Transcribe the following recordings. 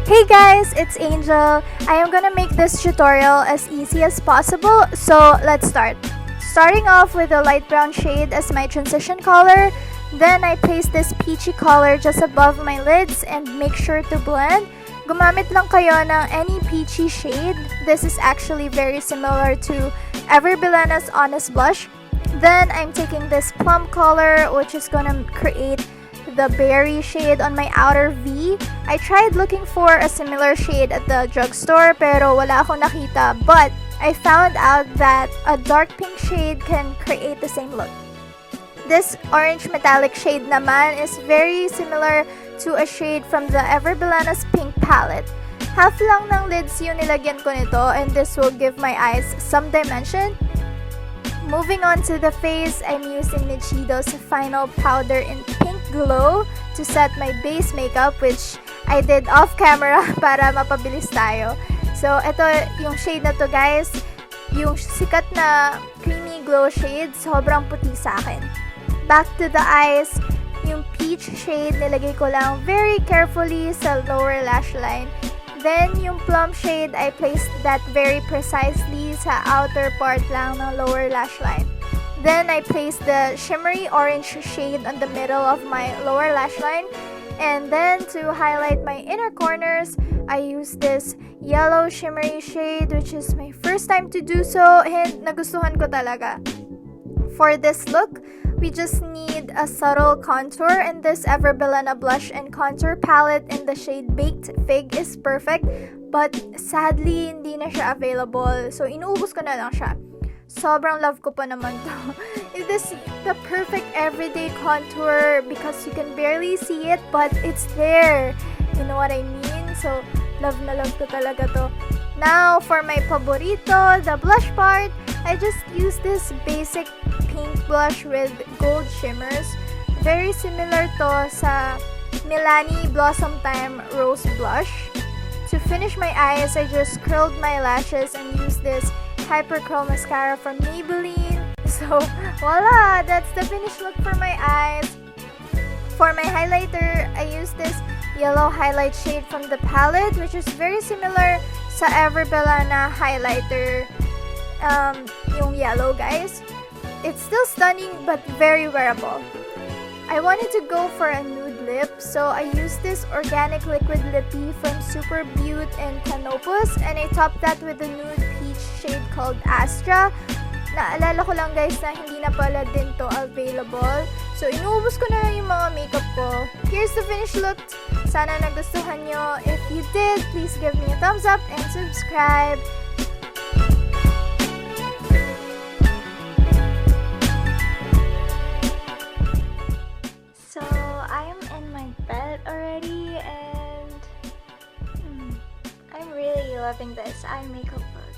Hey guys, it's Angel. I am gonna make this tutorial as easy as possible, so let's start. Starting off with a light brown shade as my transition color, then I place this peachy color just above my lids and make sure to blend. Gumamit lang kayo ng any peachy shade. This is actually very similar to Everbelena's Honest Blush. Then I'm taking this plum color, which is gonna create the berry shade on my outer V. I tried looking for a similar shade at the drugstore pero wala akong nakita, but I found out that a dark pink shade can create the same look. This orange metallic shade naman is very similar to a shade from the Everbelena's pink palette. Half lang ng lids yung nilagyan ko nito, and this will give my eyes some dimension. Moving on to the face, I'm using Nichido's final powder in Pink Glow to set my base makeup, which I did off camera para mapabilis tayo. So, ito yung shade na to guys. Yung sikat na creamy glow shade, sobrang puti sa akin. Back to the eyes, yung peach shade, nilagay ko lang very carefully sa lower lash line. Then, yung plum shade, I placed that very precisely sa outer part lang ng lower lash line. Then, I placed the shimmery orange shade on the middle of my lower lash line. And then, to highlight my inner corners, I used this yellow shimmery shade, which is my first time to do so, and nagustuhan ko talaga. For this look, we just need a subtle contour, and this Everbelena blush and contour palette in the shade Baked Fig is perfect, but sadly, hindi na siya available. So, inuubos ko na lang siya. Sobrang love ko pa naman to. It is the perfect everyday contour because you can barely see it, but it's there. You know what I mean? So, love na love ko talaga to. Now, for my paborito, the blush part, I just use this basic pink blush with gold shimmers. Very similar to sa Milani Blossom Time Rose Blush. To finish my eyes, I just curled my lashes and used this Hyper Curl Mascara from Maybelline. So, voila! That's the finished look for my eyes. For my highlighter, I used this yellow highlight shade from the palette, which is very similar sa Everbelena highlighter. Yung yellow, guys. It's still stunning but very wearable. I wanted to go for a nude lip, so I used this organic liquid lippy from Super Beauty and Canopus, and I topped that with a nude peach shade called Astra. Naalala ko lang guys na hindi na pala din to available. So, inuubos ko na lang yung mga makeup ko. Here's the finished look. Sana nagustuhan nyo. If you did, please give me a thumbs up and subscribe. So, I'm in my bed already and I'm really loving this eye makeup look.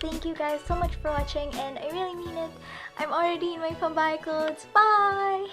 Thank you guys so much for watching, and I really mean it. I'm already in my pambahay clothes. Bye!